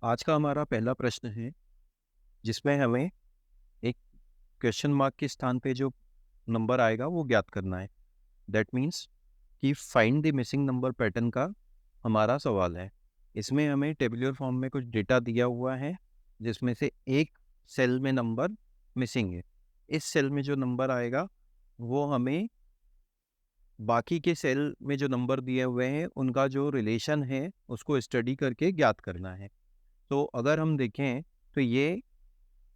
आज का हमारा पहला प्रश्न है जिसमें हमें एक क्वेश्चन मार्क के स्थान पे जो नंबर आएगा वो ज्ञात करना है। दैट मीन्स कि find the missing number pattern का हमारा सवाल है। इसमें हमें टेबुलर फॉर्म में कुछ डेटा दिया हुआ है जिसमें से एक सेल में नंबर मिसिंग है। इस सेल में जो नंबर आएगा वो हमें बाकी के सेल में जो नंबर दिए हुए हैं उनका जो रिलेशन है उसको स्टडी करके ज्ञात करना है। तो अगर हम देखें तो ये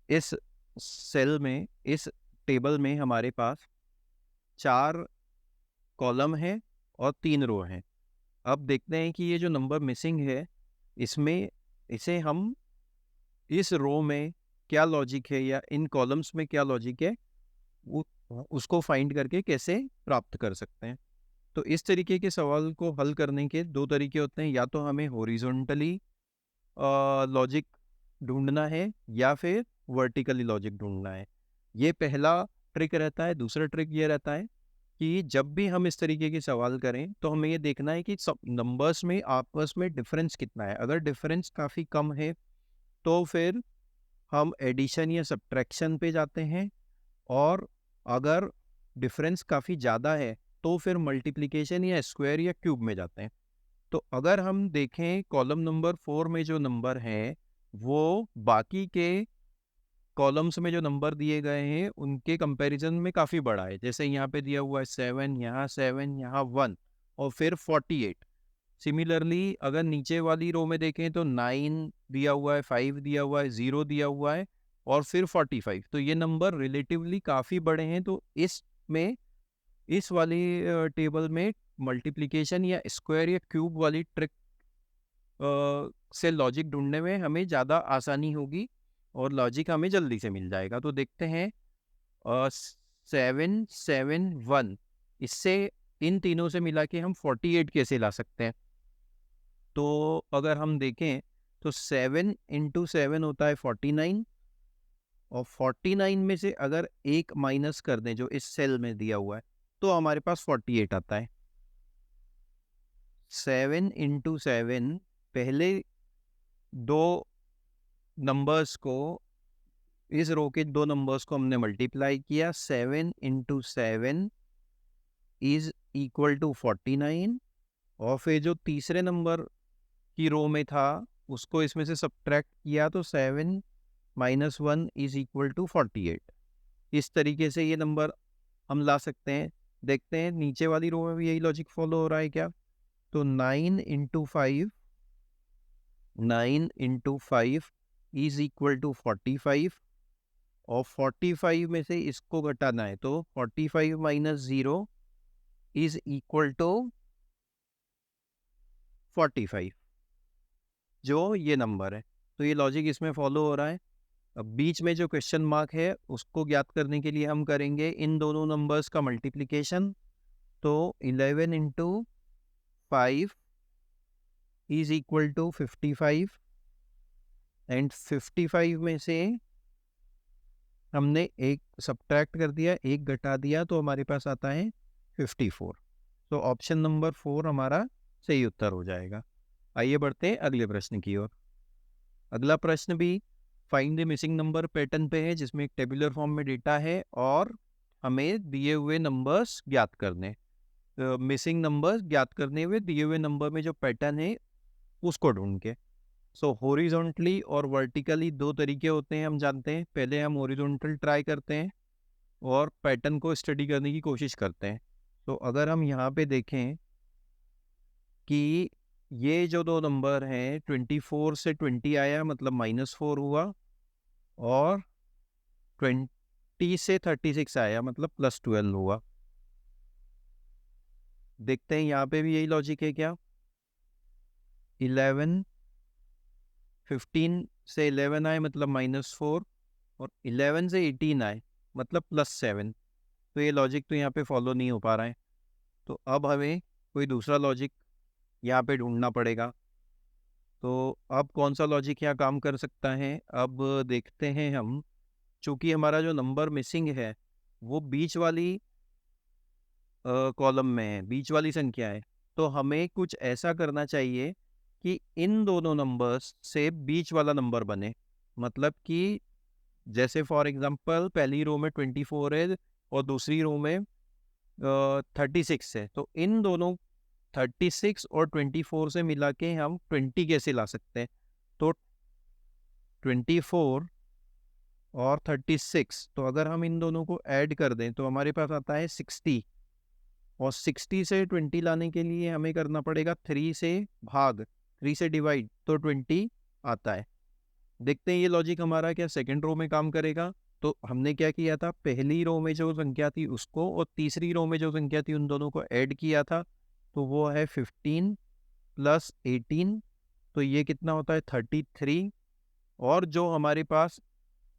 इस सेल में, इस टेबल में हमारे पास 4 कॉलम है और 3 रो हैं। अब देखते हैं कि ये जो नंबर मिसिंग है, इसमें इसे हम इस रो में क्या लॉजिक है या इन कॉलम्स में क्या लॉजिक है, वो उसको फाइंड करके कैसे प्राप्त कर सकते हैं। तो इस तरीके के सवाल को हल करने के 2 तरीके होते हैं, या तो हमें हॉरिजॉन्टली लॉजिक ढूंढना है या फिर वर्टिकली लॉजिक ढूंढना है। ये पहला ट्रिक रहता है। दूसरा ट्रिक ये रहता है कि जब भी हम इस तरीके के सवाल करें तो हमें ये देखना है कि सब नंबर्स में आपस में डिफरेंस कितना है। अगर डिफरेंस काफ़ी कम है तो फिर हम एडिशन या सब्ट्रैक्शन पे जाते हैं, और अगर डिफरेंस काफ़ी ज़्यादा है तो फिर मल्टीप्लिकेशन या स्क्वायर या क्यूब में जाते हैं। तो अगर हम देखें कॉलम नंबर 4 में जो नंबर है वो बाकी के कॉलम्स में जो नंबर दिए गए हैं उनके कंपैरिजन में काफ़ी बड़ा है। जैसे यहाँ पे दिया हुआ है 7, यहाँ 7, यहाँ 1 और फिर 48। सिमिलरली अगर नीचे वाली रो में देखें तो 9 दिया हुआ है, 5 दिया हुआ है, 0 दिया हुआ है और फिर 45। तो ये नंबर रिलेटिवली काफ़ी बड़े हैं। तो इसमें इस वाली टेबल में मल्टीप्लिकेशन या स्क्वायर या क्यूब वाली ट्रिक से लॉजिक ढूंढने में हमें ज़्यादा आसानी होगी और लॉजिक हमें जल्दी से मिल जाएगा। तो देखते हैं 7, 7, 1, इससे इन तीनों से मिला के हम 48 कैसे ला सकते हैं। तो अगर हम देखें तो 7 × 7 होता है 49, और 49 में से अगर एक माइनस कर दें जो इस सेल में दिया हुआ है तो हमारे पास 48 आता है। 7 × 7, पहले दो नंबर्स को, इस रो के दो नंबर्स को हमने मल्टीप्लाई किया। 7 × 7 इज इक्वल टू 49, और फिर जो तीसरे नंबर की रो में था उसको इसमें से सब्ट्रैक्ट किया तो 7 - 1 इज इक्वल टू 48। इस तरीके से ये नंबर हम ला सकते हैं। देखते हैं नीचे वाली रो में भी यही लॉजिक फॉलो हो रहा है क्या। तो 9 × 5 इज इक्वल टू 45, और 45 में से इसको घटाना है तो 45 - 0 इज इक्वल टू 45, जो ये नंबर है। तो ये लॉजिक इसमें फॉलो हो रहा है। अब बीच में जो क्वेश्चन मार्क है उसको ज्ञात करने के लिए हम करेंगे इन दोनों नंबर्स का मल्टीप्लिकेशन। तो 11 × 5 इज इक्वल टू 55, एंड 55 में से हमने एक सब्ट्रैक्ट कर दिया, एक घटा दिया, तो हमारे पास आता है 54। तो ऑप्शन नंबर 4 हमारा सही उत्तर हो जाएगा। आइए बढ़ते हैं अगले प्रश्न की ओर। अगला प्रश्न भी find the missing number pattern पे है, जिसमें एक टेबुलर फॉर्म में डेटा है और हमें दिए हुए नंबर्स ज्ञात करने, मिसिंग नंबर्स ज्ञात करने हुए दिए हुए नंबर में जो पैटर्न है उसको ढूंढ के। सो हॉरिजॉन्टली और वर्टिकली दो तरीके होते हैं, हम जानते हैं। पहले हम हॉरिजॉन्टल ट्राई करते हैं और पैटर्न को स्टडी करने की कोशिश करते हैं। तो अगर हम यहाँ पे देखें कि ये जो दो नंबर हैं, 24 से 20 आया मतलब -4 हुआ, और 20 से 36 आया मतलब +12 हुआ। देखते हैं यहाँ पे भी यही लॉजिक है क्या। 11, 15 से 11 आए मतलब -4, और 11 से 18 आए मतलब +7। तो ये लॉजिक तो यहाँ पे फॉलो नहीं हो पा रहा है। तो अब हमें कोई दूसरा लॉजिक यहाँ पे ढूंढना पड़ेगा। तो अब कौन सा लॉजिक यहाँ काम कर सकता है, अब देखते हैं हम। चूँकि हमारा जो नंबर मिसिंग है वो बीच वाली कॉलम में है, बीच वाली संख्या है, तो हमें कुछ ऐसा करना चाहिए कि इन दोनों नंबर्स से बीच वाला नंबर बने। मतलब कि जैसे फॉर एग्जांपल पहली रो में 24 है और दूसरी रो में 36 है, तो इन दोनों 36 और 24 से मिला के हम 20 कैसे ला सकते हैं? तो 24 और 36, तो अगर हम इन दोनों को ऐड कर दें तो हमारे पास आता है 60, और 60 से 20 लाने के लिए हमें करना पड़ेगा 3 से भाग, 3 से डिवाइड, तो 20 आता है। देखते हैं ये लॉजिक हमारा क्या सेकंड रो में काम करेगा। तो हमने क्या किया था, पहली रो में जो संख्या थी उसको और तीसरी रो में जो संख्या थी उन दोनों को ऐड किया था, तो वो है 15 प्लस 18, तो ये कितना होता है 33। और जो हमारे पास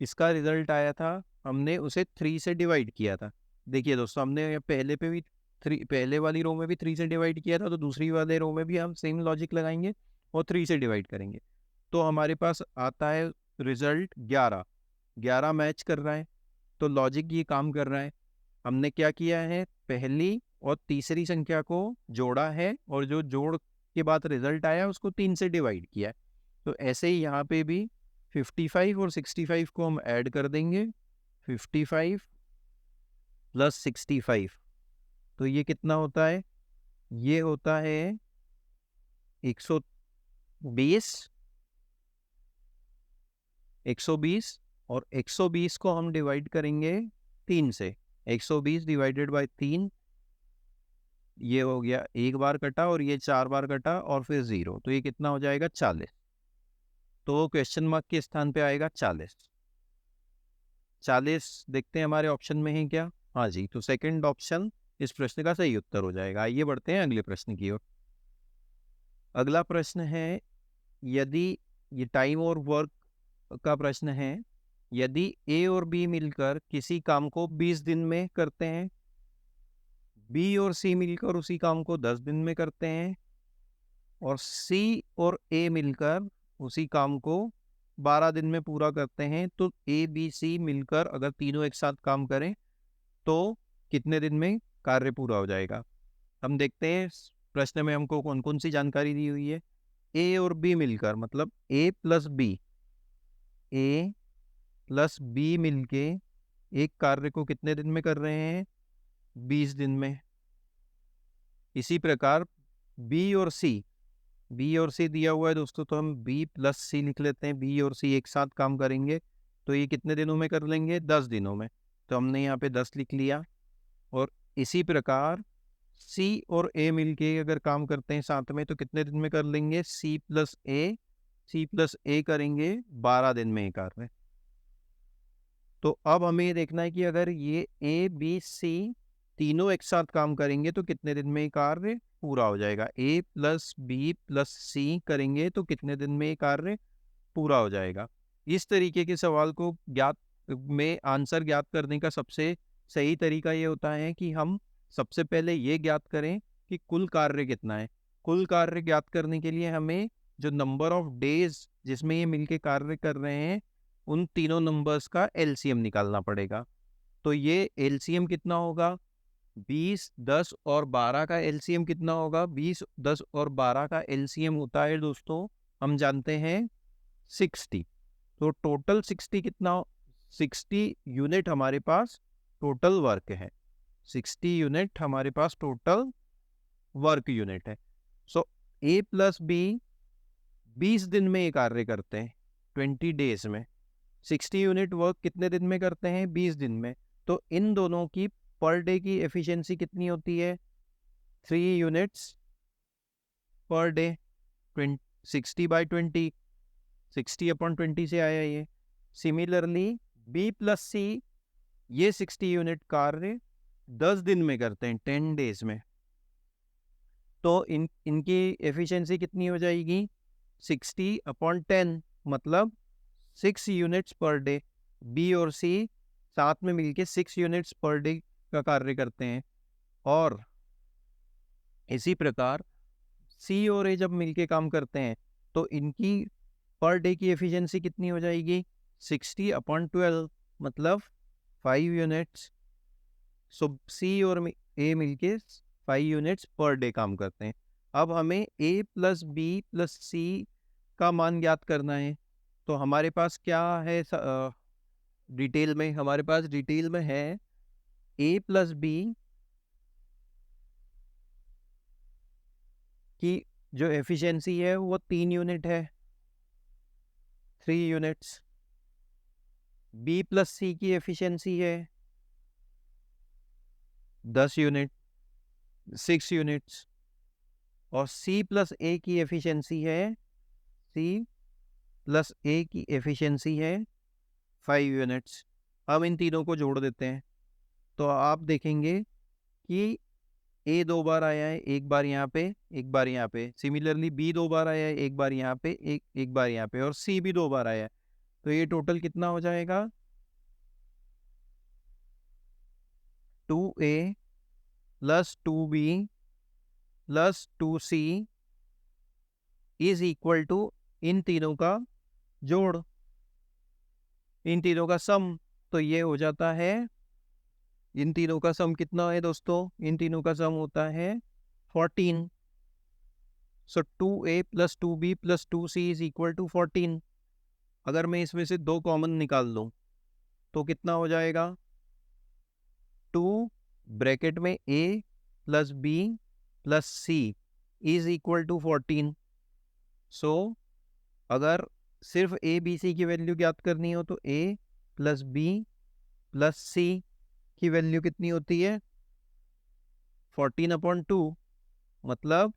इसका रिजल्ट आया था हमने उसे 3 से डिवाइड किया था। देखिए दोस्तों, हमने पहले पे भी पहले वाली रो में भी 3 से डिवाइड किया था, तो दूसरी वाले रो में भी हम सेम लॉजिक लगाएंगे और 3 से डिवाइड करेंगे। तो हमारे पास आता है रिजल्ट 11, 11 मैच कर रहा है, तो लॉजिक ये काम कर रहा है। हमने क्या किया है, पहली और तीसरी संख्या को जोड़ा है और जो जोड़ के बाद रिजल्ट आया उसको 3 से डिवाइड किया है। तो ऐसे ही यहाँ पे भी 55 और 65 को हम ऐड कर देंगे, 55 प्लस 65, तो ये कितना होता है, ये होता है 120, 120, और 120 को हम डिवाइड करेंगे 3 से, 120 डिवाइडेड बाय 3, ये हो गया एक बार कटा और ये 4 बार कटा और फिर 0, तो ये कितना हो जाएगा 40। तो क्वेश्चन मार्क के स्थान पे आएगा 40। 40 देखते हैं हमारे ऑप्शन में है क्या। हाँ जी, तो सेकंड ऑप्शन इस प्रश्न का सही उत्तर हो जाएगा। आइए बढ़ते हैं अगले प्रश्न की ओर। अगला प्रश्न है, यदि ये टाइम और वर्क का प्रश्न है, यदि ए और बी मिलकर किसी काम को 20 दिन में करते हैं, बी और सी मिलकर उसी काम को 10 दिन में करते हैं, और सी और ए मिलकर उसी काम को 12 दिन में पूरा करते हैं, तो ए बी सी मिलकर अगर तीनों एक साथ काम करें तो कितने दिन में कार्य पूरा हो जाएगा। हम देखते हैं प्रश्न में हमको कौन कौन सी जानकारी दी हुई है। ए और बी मिलकर मतलब ए प्लस बी, ए प्लस बी मिलके एक कार्य को कितने दिन में कर रहे हैं, 20 दिन में। इसी प्रकार बी और सी, बी और सी दिया हुआ है दोस्तों, तो हम बी प्लस सी लिख लेते हैं। बी और सी एक साथ काम करेंगे तो ये कितने दिनों में कर लेंगे, 10 दिनों में, तो हमने यहाँ पे 10 लिख लिया। और इसी प्रकार सी और ए मिलके अगर काम करते हैं साथ में तो कितने दिन में कर लेंगे, सी प्लस ए, सी प्लस ए करेंगे 12 दिन में ये कार्य। तो अब हमें ये देखना है कि अगर ये ए बी सी तीनों एक साथ काम करेंगे तो कितने दिन में ये कार्य पूरा हो जाएगा। ए प्लस बी प्लस सी करेंगे तो कितने दिन में ये कार्य पूरा हो जाएगा। इस तरीके के सवाल को ज्ञात में आंसर ज्ञात करने का सबसे सही तरीका ये होता है कि हम सबसे पहले ये ज्ञात करें कि कुल कार्य कितना है। कुल कार्य ज्ञात करने के लिए हमें जो नंबर ऑफ डेज जिसमें ये मिलके कार्य कर रहे हैं उन तीनों नंबर्स का एलसीएम निकालना पड़ेगा। तो ये एलसीएम कितना होगा, 20, 10 और 12 का एलसीएम कितना होगा, 20, 10 और 12 का एलसीएम होता है दोस्तों, हम जानते हैं 60। तो टोटल 60 कितना, 60 यूनिट हमारे पास टोटल वर्क है, 60 यूनिट हमारे पास टोटल वर्क यूनिट है। सो ए प्लस बी 20 दिन में ये कार्य करते हैं, 20 डेज में। 60 यूनिट वर्क कितने दिन में करते हैं, 20 दिन में। तो इन दोनों की पर डे की एफिशिएंसी कितनी होती है, 3 यूनिट्स पर डे। 60/20, 60/20 से आया ये। सिमिलरली बी प्लस सी ये 60 यूनिट कार्य 10 दिन में करते हैं, 10 डेज में। तो इनकी एफिशिएंसी कितनी हो जाएगी, 60/10 मतलब 6 यूनिट्स पर डे। बी और सी साथ में मिलके 6 यूनिट्स पर डे का कार्य करते हैं। और इसी प्रकार सी और ए जब मिलके काम करते हैं तो इनकी पर डे की एफिशिएंसी कितनी हो जाएगी, 60/12 मतलब 5 यूनिट्स। सो सी और ए मिलके 5 यूनिट्स पर डे काम करते हैं। अब हमें a प्लस बी प्लस सी का मान ज्ञात करना है। तो हमारे पास क्या है डिटेल में? हमारे पास डिटेल में है a प्लस बी की जो एफिशिएंसी है वो 3 यूनिट है, 3 यूनिट्स। बी प्लस सी की एफिशिएंसी है 10 यूनिट, 6 यूनिट्स। और सी प्लस ए की एफिशिएंसी है, सी प्लस ए की एफिशिएंसी है 5 यूनिट्स। हम इन तीनों को जोड़ देते हैं तो आप देखेंगे कि ए 2 बार आया है, एक बार यहाँ पे, एक बार यहाँ पे। सिमिलरली बी 2 बार आया है, एक बार यहाँ पे, एक बार यहाँ पे। और सी भी 2 बार आया है। तो ये टोटल कितना हो जाएगा? 2a plus 2b plus 2c is equal to इन तीनों का जोड़, इन तीनों का सम। तो ये हो जाता है, इन तीनों का सम कितना है दोस्तों? इन तीनों का सम होता है 14। So 2a plus 2b plus 2c is equal to 14। अगर मैं इसमें से 2 कॉमन निकाल लूँ तो कितना हो जाएगा? 2 ब्रैकेट में a plus b plus c is equal to 14। So अगर सिर्फ a b c की वैल्यू ज्ञात करनी हो तो a plus b plus c की वैल्यू कितनी होती है? 14/2 मतलब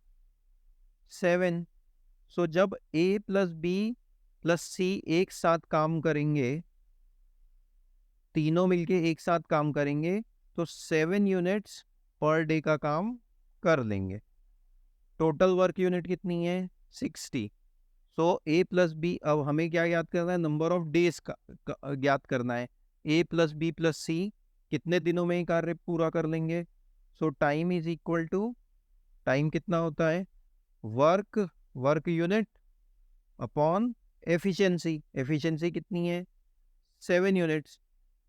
7। सो जब a plus b plus c एक साथ काम करेंगे, तीनों मिलके एक साथ काम करेंगे, तो 7 यूनिट्स पर डे का काम कर लेंगे। टोटल वर्क यूनिट कितनी है? 60। सो a प्लस बी, अब हमें क्या याद करना है? नंबर ऑफ डेज का ज्ञात करना है। a plus B plus C कितने दिनों में ये कार्य पूरा कर लेंगे? So time is equal to, time कितना होता है? Work unit upon efficiency. Efficiency कितनी है? 7 यूनिट्स।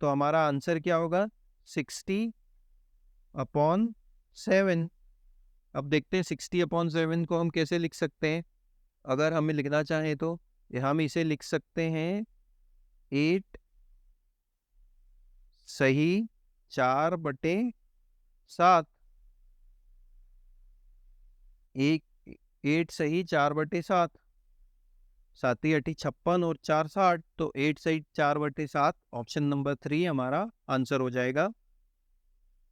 तो हमारा आंसर क्या होगा? 60/7। अब देखते हैं 60/7 को हम कैसे लिख सकते हैं। अगर हमें लिखना चाहें तो हम इसे लिख सकते हैं 8 सही 4/7। 8 सही 4/7, 7×8 = 56 और 4 60। तो 8 सही 4/7 ऑप्शन नंबर 3 हमारा आंसर हो जाएगा।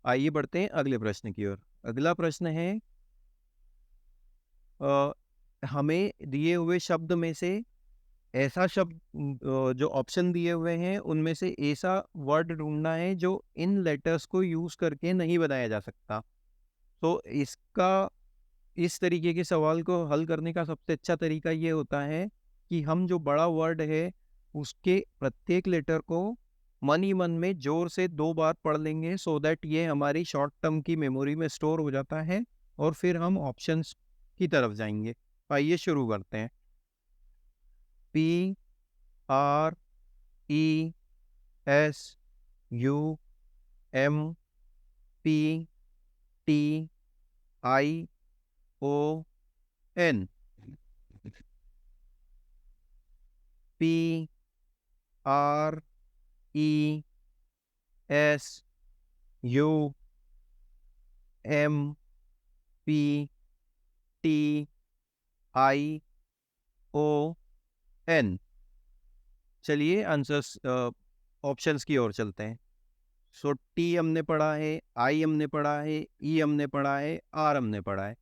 आइए बढ़ते हैं अगले प्रश्न की ओर। अगला प्रश्न है, हमें दिए हुए शब्द में से ऐसा शब्द, जो ऑप्शन दिए हुए हैं उनमें से ऐसा वर्ड ढूंढना है जो इन लेटर्स को यूज करके नहीं बनाया जा सकता। तो इस तरीके के सवाल को हल करने का सबसे अच्छा तरीका ये होता है कि हम जो बड़ा वर्ड है उसके प्रत्येक लेटर को मन ही मन में जोर से 2 बार पढ़ लेंगे, सो दैट ये हमारी शॉर्ट टर्म की मेमोरी में स्टोर हो जाता है और फिर हम ऑप्शंस की तरफ जाएंगे। आइए शुरू करते हैं। PRESUMPTION, PRESUMPTION। चलिए आंसर्स, ऑप्शंस की ओर चलते हैं। सो टी हमने पढ़ा है, आई हमने पढ़ा है, ई हमने पढ़ा है, आर हमने पढ़ा है।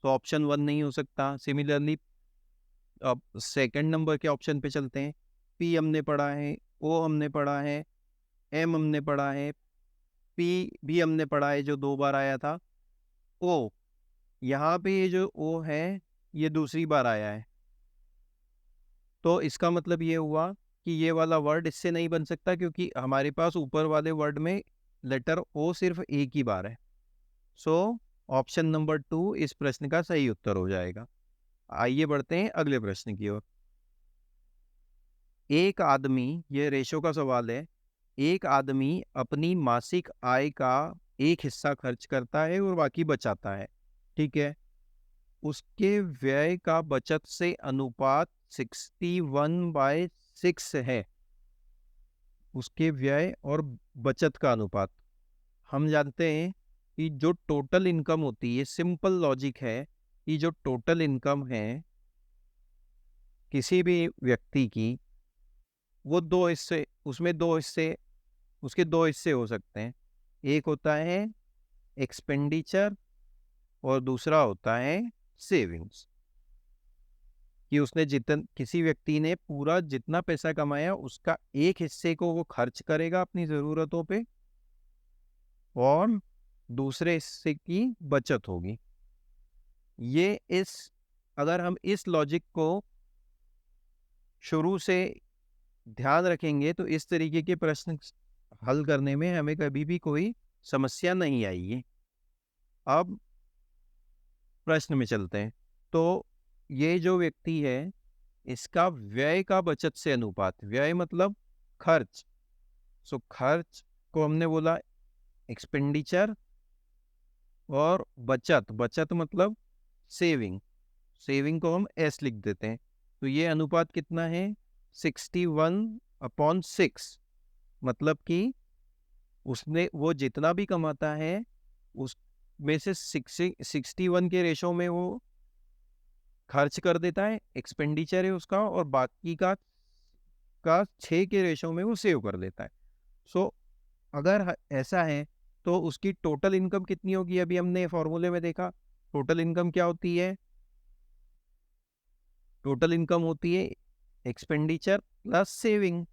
तो ऑप्शन 1 नहीं हो सकता। सिमिलरली अब सेकंड नंबर के ऑप्शन पे चलते हैं। पी हमने पढ़ा है, ओ हमने पढ़ा है, एम हमने पढ़ा है, पी भी हमने पढ़ा है जो 2 बार आया था। ओ, यहाँ पे ये जो ओ है ये दूसरी बार आया है। तो इसका मतलब ये हुआ कि ये वाला वर्ड इससे नहीं बन सकता, क्योंकि हमारे पास ऊपर वाले वर्ड में लेटर ओ सिर्फ एक ही बार है। सो ऑप्शन नंबर 2 इस प्रश्न का सही उत्तर हो जाएगा। आइए बढ़ते हैं अगले प्रश्न की ओर। एक आदमी, ये रेशो का सवाल है, एक आदमी अपनी मासिक आय का एक हिस्सा खर्च करता है और बाकी बचाता है। ठीक है। उसके व्यय का बचत से अनुपात 61/6 है। उसके व्यय और बचत का अनुपात। हम जानते हैं कि जो टोटल इनकम होती है, सिंपल लॉजिक है कि जो टोटल इनकम है किसी भी व्यक्ति की, वो दो हिस्से, उसमें दो हिस्से, उसके दो हिस्से हो सकते हैं। एक होता है एक्सपेंडिचर और दूसरा होता है सेविंग्स। कि उसने किसी व्यक्ति ने पूरा जितना पैसा कमाया उसका एक हिस्से को वो खर्च करेगा अपनी ज़रूरतों पे और दूसरे हिस्से की बचत होगी। ये अगर हम इस लॉजिक को शुरू से ध्यान रखेंगे तो इस तरीके के प्रश्न हल करने में हमें कभी भी कोई समस्या नहीं आएगी। अब प्रश्न में चलते हैं। तो ये जो व्यक्ति है, इसका व्यय का बचत से अनुपात, व्यय मतलब खर्च, सो खर्च को हमने बोला एक्सपेंडिचर, और बचत मतलब सेविंग, सेविंग को हम एस लिख देते हैं। तो ये अनुपात कितना है? 61/6। मतलब कि उसने वो जितना भी कमाता है उसमें से 61 के रेशो में वो खर्च कर देता है, एक्सपेंडिचर है उसका, और बाकी का 6 के रेशो में वो सेव कर देता है। सो अगर ऐसा है तो उसकी टोटल इनकम कितनी होगी? अभी हमने फॉर्मूले में देखा टोटल इनकम क्या होती है। टोटल इनकम होती है एक्सपेंडिचर प्लस सेविंग।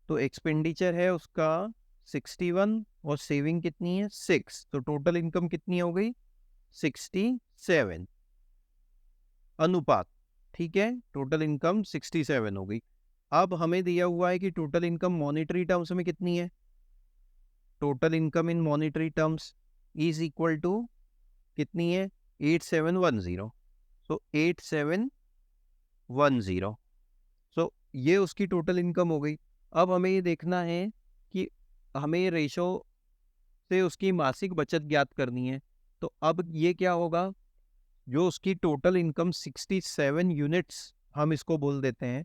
तो एक्सपेंडिचर है उसका 61 और सेविंग कितनी है 6, तो टोटल इनकम कितनी हो गई 67 अनुपात। ठीक है, टोटल इनकम 67 हो गई। अब हमें दिया हुआ है कि टोटल इनकम मॉनेटरी टर्म्स में कितनी है। Total income in monetary terms is equal to कितनी है 8710। सो 8710, सो ये उसकी टोटल इनकम हो गई। अब हमें ये देखना है कि हमें रेशो से उसकी मासिक बचत ज्ञात करनी है। तो अब ये क्या होगा, जो उसकी टोटल इनकम 67 यूनिट्स, हम इसको बोल देते हैं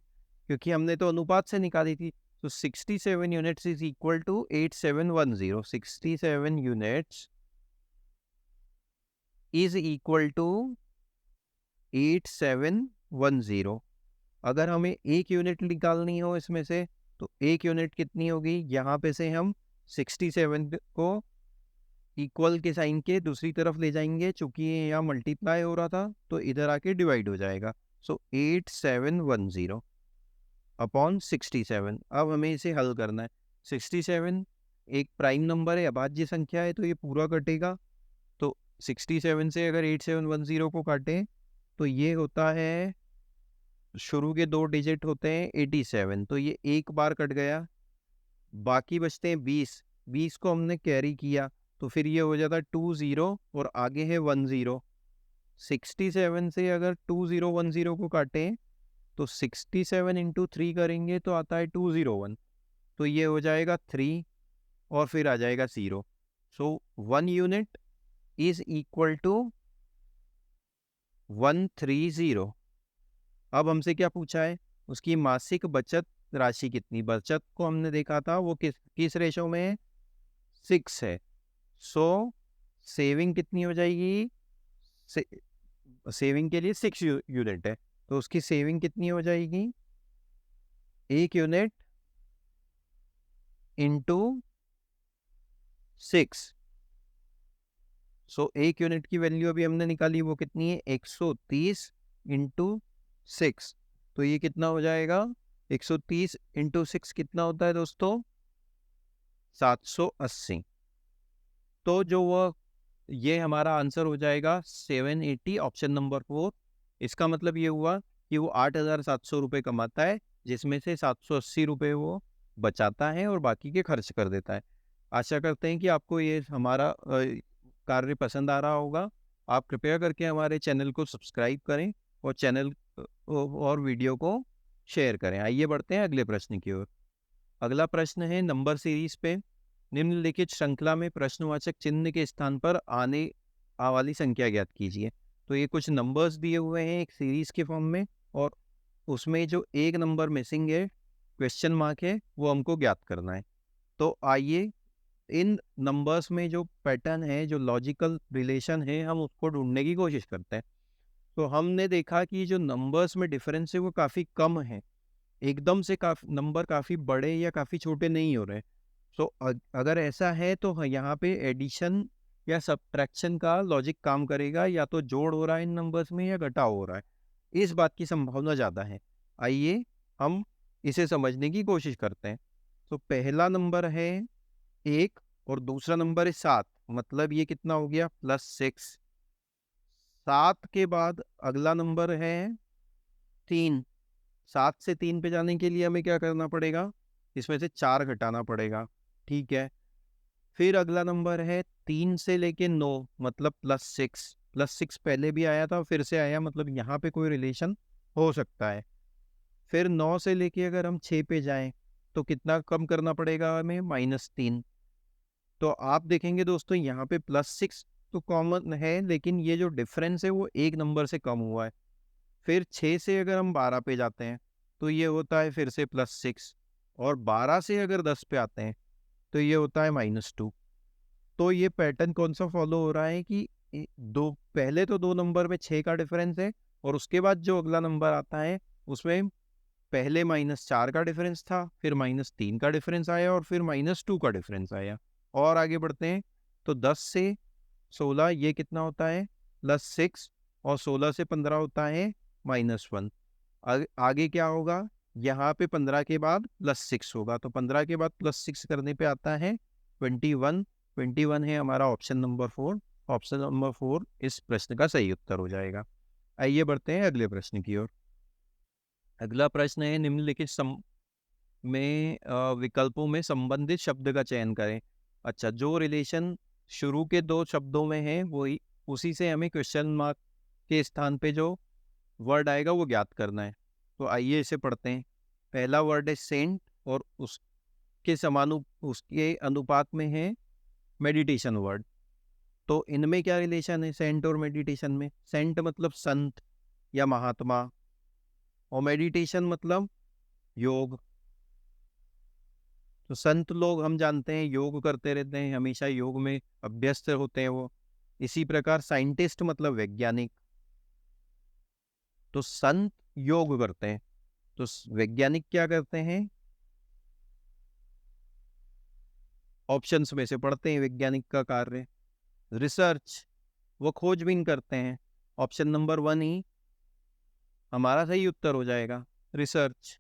क्योंकि हमने तो अनुपात से निकाली थी। तो 67 units is equal to 8710। 67 units is equal to 8710। अगर हमें एक यूनिट निकालनी हो इसमें से तो एक यूनिट कितनी होगी, यहाँ पे से हम 67 को इक्वल के साइन के दूसरी तरफ ले जाएंगे, चूंकि ये यहाँ मल्टीप्लाई हो रहा था तो इधर आके डिवाइड हो जाएगा। सो 8710 अपॉन 67। अब हमें इसे हल करना है। 67 एक प्राइम नंबर है, अभाज्य संख्या है, तो ये पूरा कटेगा। तो 67 से अगर 8710 को काटें तो ये होता है, शुरू के दो डिजिट होते हैं 87, तो ये एक बार कट गया, बाकी बचते हैं 20। 20 को हमने कैरी किया तो फिर ये हो जाता है 20 और आगे है 10। 67 से अगर 2010 को काटें तो 67 इंटू 3 करेंगे तो आता है 201, तो ये हो जाएगा 3 और फिर आ जाएगा 0। सो 1 यूनिट इज इक्वल टू 130। अब हमसे क्या पूछा है, उसकी मासिक बचत राशि कितनी। बचत को हमने देखा था वो किस रेशो में है 6 है। सो सेविंग कितनी हो जाएगी, सेविंग के लिए 6 यूनिट है, तो उसकी सेविंग कितनी हो जाएगी, 1 यूनिट इंटू 6। सो 1 यूनिट की वैल्यू अभी हमने निकाली, वो कितनी है 130 इंटू 6। तो ये कितना हो जाएगा 130 इंटू 6 कितना होता है दोस्तों 780। तो जो वो ये हमारा आंसर हो जाएगा 780, ऑप्शन नंबर 4। इसका मतलब ये हुआ कि वो 8,700 रुपये कमाता है, जिसमें से 780 रुपये वो बचाता है और बाकी के खर्च कर देता है। आशा करते हैं कि आपको ये हमारा कार्य पसंद आ रहा होगा। आप कृपया करके हमारे चैनल को सब्सक्राइब करें और और वीडियो को शेयर करें। आइए बढ़ते हैं अगले प्रश्न की ओर। अगला प्रश्न है नंबर सीरीज पे। निम्नलिखित श्रृंखला में प्रश्नवाचक चिन्ह के स्थान पर आने वाली संख्या ज्ञात कीजिए। तो ये कुछ नंबर्स दिए हुए हैं एक सीरीज के फॉर्म में, और उसमें जो एक नंबर मिसिंग है, क्वेश्चन मार्क है, वो हमको ज्ञात करना है। तो आइए इन नंबर्स में जो पैटर्न है, जो लॉजिकल रिलेशन है, हम उसको ढूंढने की कोशिश करते हैं। तो हमने देखा कि जो नंबर्स में डिफरेंस है वो काफ़ी कम है, एकदम से नंबर काफ़ी बड़े या काफ़ी छोटे नहीं हो रहे। सो अगर ऐसा है तो यहाँ पे एडिशन या सब्ट्रैक्शन का लॉजिक काम करेगा, या तो जोड़ हो रहा है इन नंबर्स में या घटाव हो रहा है, इस बात की संभावना ज़्यादा है। आइए हम इसे समझने की कोशिश करते हैं। तो पहला नंबर है 1 और दूसरा नंबर है 7, मतलब ये कितना हो गया, +6। 7 के बाद अगला नंबर है 3। 7 से 3 पे जाने के लिए हमें क्या करना पड़ेगा, इसमें से 4 घटाना पड़ेगा, ठीक है। फिर अगला नंबर है 3 से लेके 9, मतलब +6। +6 पहले भी आया था, फिर से आया, मतलब यहाँ पे कोई रिलेशन हो सकता है। फिर 9 से लेके अगर हम 6 पे जाएं तो कितना कम करना पड़ेगा हमें, -3। तो आप देखेंगे दोस्तों यहाँ पे +6 तो कॉमन है, लेकिन ये जो डिफरेंस है वो एक नंबर से कम हुआ है। फिर 6 से अगर हम 12 पे जाते हैं तो ये होता है फिर से +6, और 12 से अगर 10 पे आते हैं तो ये होता है -2। तो ये पैटर्न कौन सा फॉलो हो रहा है कि दो पहले तो दो नंबर में 6 का डिफरेंस है, और उसके बाद जो अगला नंबर आता है उसमें पहले -4 का डिफरेंस था, फिर -3 का डिफरेंस आया, और फिर -2 का डिफरेंस आया। और आगे बढ़ते हैं तो 10 से 16 ये कितना होता है, +6, और 16 से 15 होता है -1। आगे क्या होगा, यहाँ पे 15 के बाद +6 होगा, तो 15 के बाद +6 करने पे आता है 21। 21 है हमारा ऑप्शन नंबर 4। ऑप्शन नंबर 4 इस प्रश्न का सही उत्तर हो जाएगा। आइए बढ़ते हैं अगले प्रश्न की ओर। अगला प्रश्न है, निम्नलिखित में विकल्पों में संबंधित शब्द का चयन करें। अच्छा, जो रिलेशन शुरू के दो शब्दों में है वही, उसी से हमें क्वेश्चन मार्क के स्थान पे जो वर्ड आएगा वो ज्ञात करना है। तो आइए इसे पढ़ते हैं। पहला वर्ड है सेंट, और उसके अनुपात में है मेडिटेशन वर्ड। तो इनमें क्या रिलेशन है सेंट और मेडिटेशन में? सेंट मतलब संत या महात्मा, और मेडिटेशन मतलब योग। तो संत लोग हम जानते हैं योग करते रहते हैं, हमेशा योग में अभ्यस्त होते हैं वो। इसी प्रकार साइंटिस्ट मतलब वैज्ञानिक। तो संत योग करते हैं, तो वैज्ञानिक क्या करते हैं? ऑप्शंस में से पढ़ते हैं वैज्ञानिक का कार्य। रिसर्च, वो खोजबीन करते हैं। ऑप्शन नंबर 1 ही हमारा सही उत्तर हो जाएगा, रिसर्च।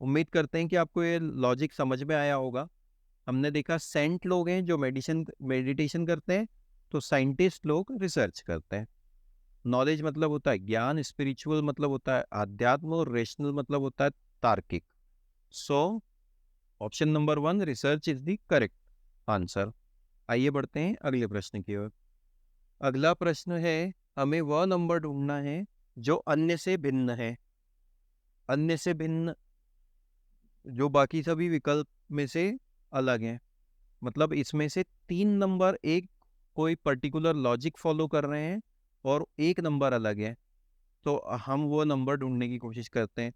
उम्मीद करते हैं कि आपको ये लॉजिक समझ में आया होगा। हमने देखा सेंट लोग हैं जो मेडिटेशन करते हैं, तो साइंटिस्ट लोग रिसर्च करते हैं। नॉलेज मतलब होता है ज्ञान, स्पिरिचुअल मतलब होता है आध्यात्म, और रेशनल मतलब होता है तार्किक। So option number 1 research is the correct answer. आइए बढ़ते हैं अगले प्रश्न की ओर। अगला प्रश्न है, हमें वह नंबर ढूंढना है जो अन्य से भिन्न है। अन्य से भिन्न, जो बाकी सभी विकल्प में से अलग है। मतलब इसमें से 3 नंबर एक कोई पर्टिकुलर लॉजिक फॉलो कर रहे हैं, और एक नंबर अलग है। तो हम वो नंबर ढूंढने की कोशिश करते हैं।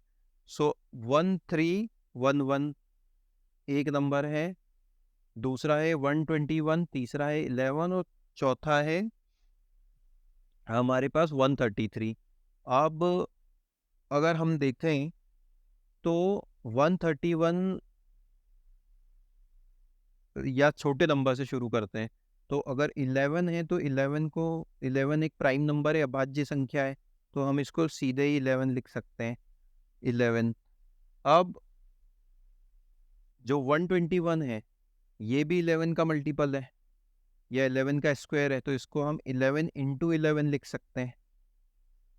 सो 1311 एक नंबर है, दूसरा है 121, तीसरा है 11, और चौथा है हमारे पास 133। अब अगर हम देखें तो 131 या छोटे नंबर से शुरू करते हैं। तो अगर 11 है तो 11 को, 11 एक प्राइम नंबर है, अभाज्य संख्या है, तो हम इसको सीधे ही 11 लिख सकते हैं, 11। अब जो 121 है ये भी 11 का मल्टीपल है, या 11 का स्क्वायर है, तो इसको हम 11 इंटू 11 लिख सकते हैं।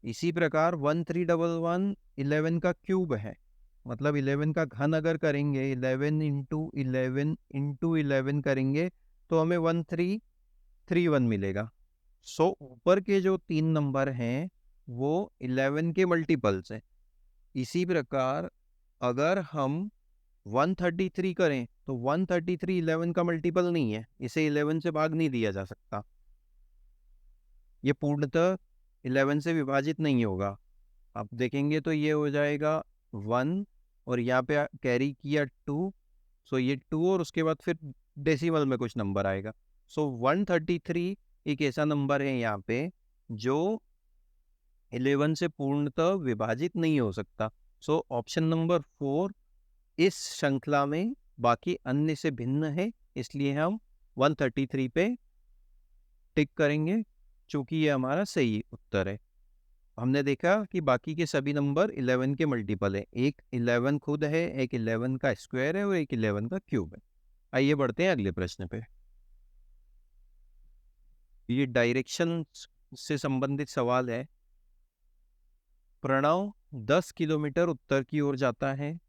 इसी प्रकार 1311 11 का क्यूब है, मतलब 11 का घन अगर करेंगे, 11 इंटू 11 करेंगे, तो हमें 1331 मिलेगा। सो ऊपर के जो 3 नंबर हैं वो 11 के मल्टीपल्स हैं। इसी प्रकार अगर हम 133 करें तो 133 11 का मल्टीपल नहीं है, इसे 11 से भाग नहीं दिया जा सकता, ये पूर्णतः 11 से विभाजित नहीं होगा। आप देखेंगे तो ये हो जाएगा 1 और यहाँ पे कैरी किया 2, सो ये 2 और उसके बाद फिर डेसिमल में कुछ नंबर आएगा। सो 133 एक ऐसा नंबर है यहाँ पे जो 11 से पूर्णतः विभाजित नहीं हो सकता। सो ऑप्शन नंबर 4 इस श्रृंखला में बाकी अन्य से भिन्न है, इसलिए हम 133 पे टिक करेंगे, चूंकि ये हमारा सही उत्तर है। हमने देखा कि बाकी के सभी नंबर 11 के मल्टीपल है, एक 11 खुद है, एक 11 का स्क्वायर है और एक 11 का क्यूब है। आइए बढ़ते हैं अगले प्रश्न पे। ये डायरेक्शन से संबंधित सवाल है। प्रणव 10 किलोमीटर उत्तर की ओर जाता है,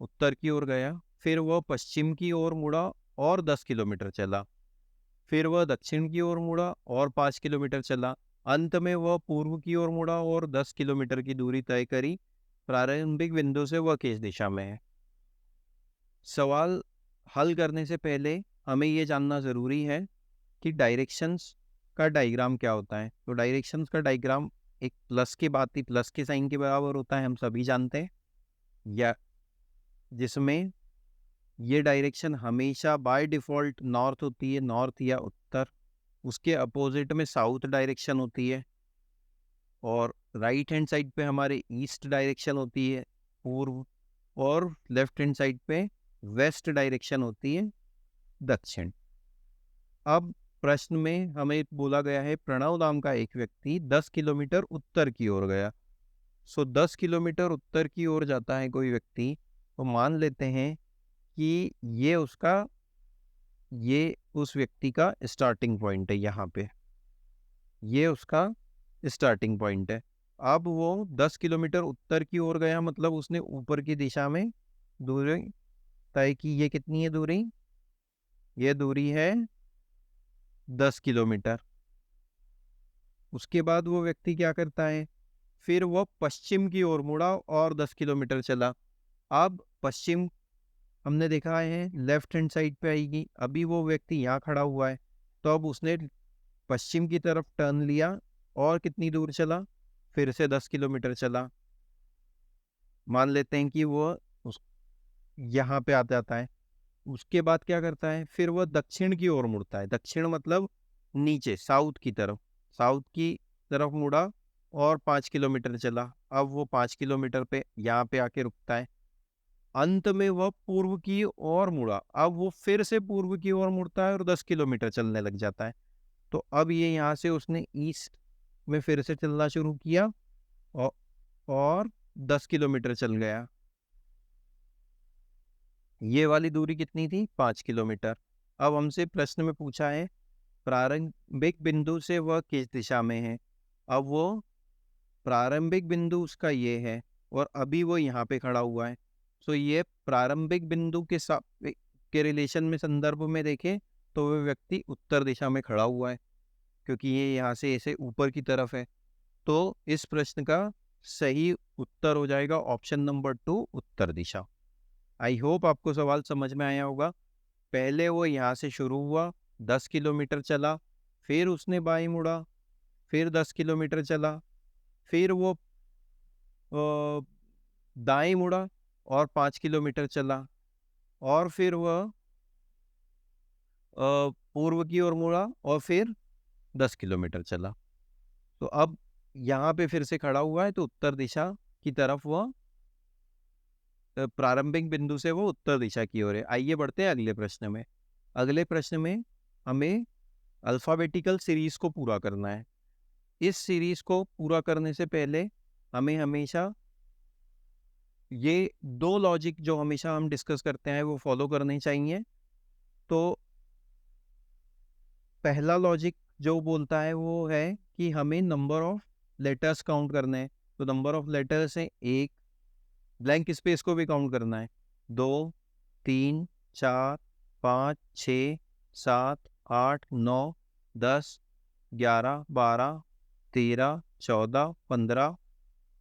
उत्तर की ओर गया, फिर वह पश्चिम की ओर मुड़ा और 10 किलोमीटर चला, फिर वह दक्षिण की ओर मुड़ा और 5 किलोमीटर चला, अंत में वह पूर्व की ओर मुड़ा और 10 किलोमीटर की दूरी तय करी। प्रारंभिक बिंदु से वह किस दिशा में है? सवाल हल करने से पहले हमें ये जानना ज़रूरी है कि डायरेक्शंस का डायग्राम क्या होता है। तो डायरेक्शंस का डायग्राम एक प्लस के बाद ही प्लस के साइन के बराबर होता है, हम सभी जानते हैं, या जिसमें ये डायरेक्शन हमेशा बाय डिफ़ॉल्ट नॉर्थ होती है, नॉर्थ या उत्तर। उसके अपोजिट में साउथ डायरेक्शन होती है और राइट हैंड साइड पे हमारे ईस्ट डायरेक्शन होती है, पूर्व, और लेफ्ट हैंड साइड पे वेस्ट डायरेक्शन होती है, दक्षिण। अब प्रश्न में हमें बोला गया है प्रणव नाम का एक व्यक्ति 10 किलोमीटर उत्तर की ओर गया। सो 10 किलोमीटर उत्तर की ओर जाता है कोई व्यक्ति, तो मान लेते हैं कि ये उस व्यक्ति का स्टार्टिंग पॉइंट है, यहाँ पे ये उसका स्टार्टिंग पॉइंट है। अब वो 10 किलोमीटर उत्तर की ओर गया, मतलब उसने ऊपर की दिशा में दूरी तय की। ये कितनी है दूरी? ये दूरी है 10 किलोमीटर। उसके बाद वो व्यक्ति क्या करता है, फिर वो पश्चिम की ओर मुड़ा और 10 किलोमीटर चला। अब पश्चिम हमने देखा है लेफ्ट हैंड साइड पे आएगी। अभी वो व्यक्ति यहाँ खड़ा हुआ है, तो अब उसने पश्चिम की तरफ टर्न लिया और कितनी दूर चला, फिर से 10 किलोमीटर चला। मान लेते हैं कि वो उस यहाँ पे आ जाता है। उसके बाद क्या करता है, फिर वह दक्षिण की ओर मुड़ता है। दक्षिण मतलब नीचे, साउथ की तरफ, साउथ की तरफ मुड़ा और 5 किलोमीटर चला। अब वो 5 किलोमीटर पे यहाँ पे आके रुकता है। अंत में वह पूर्व की ओर मुड़ा। अब वो फिर से पूर्व की ओर मुड़ता है और 10 किलोमीटर चलने लग जाता है। तो अब ये यहाँ से उसने ईस्ट में फिर से चलना शुरू किया और 10 किलोमीटर चल गया। ये वाली दूरी कितनी थी? 5 किलोमीटर। अब हमसे प्रश्न में पूछा है प्रारंभिक बिंदु से वह किस दिशा में है। अब वो प्रारंभिक बिंदु उसका ये है और अभी वो यहाँ पे खड़ा हुआ है। सो ये प्रारंभिक बिंदु के रिलेशन में, संदर्भ में देखें तो वह व्यक्ति उत्तर दिशा में खड़ा हुआ है, क्योंकि ये यहाँ से ऐसे ऊपर की तरफ है। तो इस प्रश्न का सही उत्तर हो जाएगा option number 2, Uttar Disha. I hope आपको सवाल समझ में आया होगा। पहले वो यहाँ से शुरू हुआ, 10 किलोमीटर चला, फिर उसने बाईं मुड़ा, फिर 10 किलोमीटर चला, फिर वो दाएं मुड़ा और 5 किलोमीटर चला, और फिर वह पूर्व की ओर मुड़ा और फिर 10 किलोमीटर चला। तो अब यहाँ पे फिर से खड़ा हुआ है, तो उत्तर दिशा की तरफ वह प्रारंभिक बिंदु से वो उत्तर दिशा की ओर है। आइए बढ़ते हैं अगले प्रश्न में। अगले प्रश्न में हमें अल्फ़ाबेटिकल सीरीज को पूरा करना है। इस सीरीज को पूरा करने से पहले हमें हमेशा ये 2 लॉजिक जो हमेशा हम डिस्कस करते हैं वो फॉलो करने चाहिए। तो पहला लॉजिक जो बोलता है वो है कि हमें नंबर ऑफ लेटर्स काउंट करने हैं। तो नंबर ऑफ लेटर्स है 1, ब्लैंक स्पेस को भी काउंट करना है, 2, 3, 4, 5, 6, 7, 8, 9, 10, 11, 12, 13, 14, 15,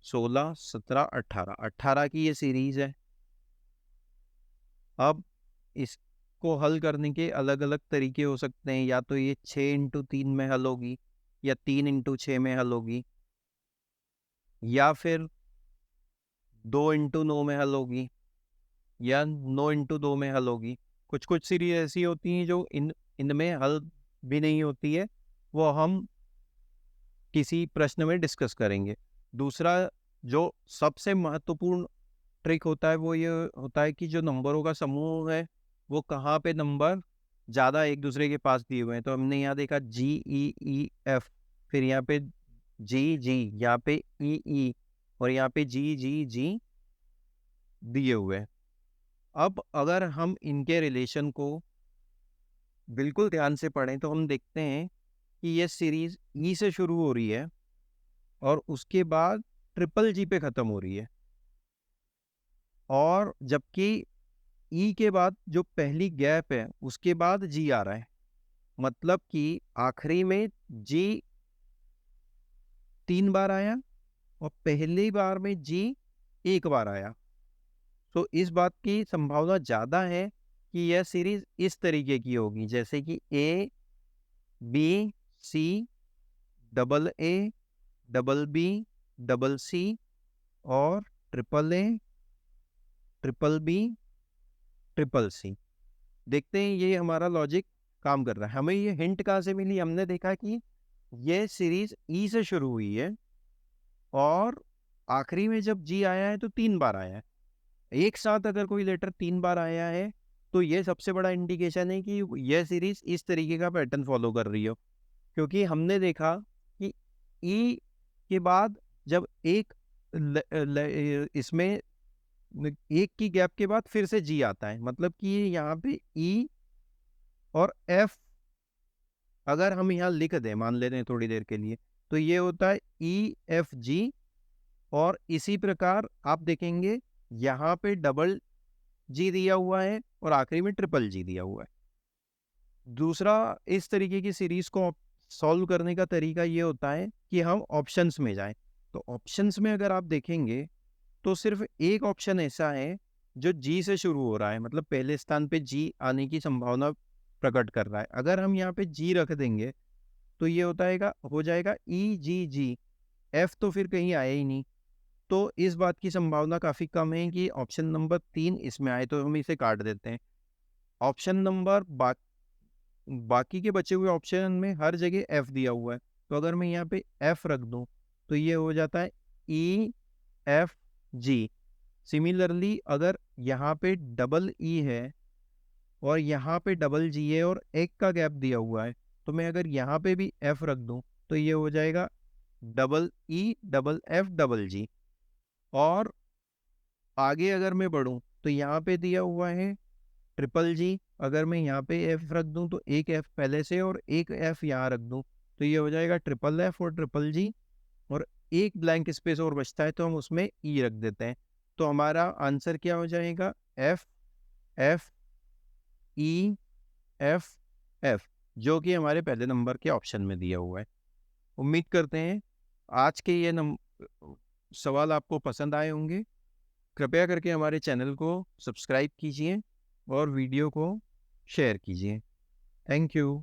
16, 17, 18 18 की ये सीरीज है। अब इसको हल करने के अलग अलग तरीके हो सकते हैं, या तो ये 6 × 3 में हल होगी, या 3 × 6 में हल होगी, या फिर 2 × 9 में हल होगी, या 9 × 2 में हल होगी। कुछ कुछ सीरीज ऐसी होती हैं जो इनमें हल भी नहीं होती है, वो हम किसी प्रश्न में डिस्कस करेंगे। दूसरा जो सबसे महत्वपूर्ण ट्रिक होता है वो ये होता है कि जो नंबरों का समूह है वो कहाँ पे नंबर ज़्यादा एक दूसरे के पास दिए हुए हैं। तो हमने यहाँ देखा GEEF, फिर यहाँ पे GG, यहाँ पे EE, और यहाँ पे GGG दिए हुए हैं। अब अगर हम इनके रिलेशन को बिल्कुल ध्यान से पढ़ें तो हम देखते हैं कि ये सीरीज ई से शुरू हो रही है और उसके बाद ट्रिपल जी पे ख़त्म हो रही है, और जबकि ई के बाद जो पहली गैप है उसके बाद जी आ रहा है। मतलब कि आखिरी में जी 3 बार आया और पहली बार में जी 1 बार आया। तो इस बात की संभावना ज़्यादा है कि यह सीरीज इस तरीके की होगी, जैसे कि A, B, C, AA, BB, CC और AAA, BBB, CCC। देखते हैं ये हमारा लॉजिक काम कर रहा है। हमें ये हिंट कहाँ से मिली? हमने देखा कि ये सीरीज ई से शुरू हुई है और आखिरी में जब जी आया है तो 3 बार आया है। एक साथ अगर कोई लेटर 3 बार आया है तो ये सबसे बड़ा इंडिकेशन है कि यह सीरीज इस तरीके का पैटर्न फॉलो कर रही हो। क्योंकि हमने देखा कि ई के बाद जब इसमें एक की गैप के बाद फिर से जी आता है, मतलब कि यहाँ पे ई और एफ अगर हम यहाँ लिख दें, मान लेते हैं थोड़ी देर के लिए, तो ये होता है EFG। और इसी प्रकार आप देखेंगे यहाँ पे डबल जी दिया हुआ है और आखिरी में ट्रिपल जी दिया हुआ है। दूसरा इस तरीके की सीरीज को सॉल्व करने का तरीका ये होता है कि हम ऑप्शंस में जाएं। तो ऑप्शंस में अगर आप देखेंगे तो सिर्फ एक ऑप्शन ऐसा है जो जी से शुरू हो रहा है, मतलब पहले स्थान पे जी आने की संभावना प्रकट कर रहा है। अगर हम यहाँ पे जी रख देंगे तो ये हो जाएगा EGG। एफ तो फिर कहीं आया ही नहीं, तो इस बात की संभावना काफ़ी कम है कि ऑप्शन नंबर 3 इसमें आए, तो हम इसे काट देते हैं। ऑप्शन नंबर बाकी के बचे हुए ऑप्शन में हर जगह एफ दिया हुआ है, तो अगर मैं यहाँ पे एफ रख दूँ तो ये हो जाता है EFG। सिमिलरली अगर यहाँ पे डबल ई है और यहाँ पे डबल जी है और एक का गैप दिया हुआ है, तो मैं अगर यहाँ पे भी एफ रख दूँ तो ये हो जाएगा EFG। और आगे अगर मैं बढ़ूँ तो यहाँ पे दिया हुआ है ट्रिपल जी, अगर मैं यहाँ पे एफ रख दूँ तो एक एफ पहले से और एक एफ यहाँ रख दूँ तो ये हो जाएगा ट्रिपल एफ और ट्रिपल जी, और एक ब्लैंक स्पेस और बचता है तो हम उसमें ई रख देते हैं। तो हमारा आंसर क्या हो जाएगा? FFEFF, जो कि हमारे पहले नंबर के ऑप्शन में दिया हुआ है। उम्मीद करते हैं आज के ये सवाल आपको पसंद आए होंगे। कृपया करके हमारे चैनल को सब्सक्राइब कीजिए और वीडियो को शेयर कीजिए। Thank you.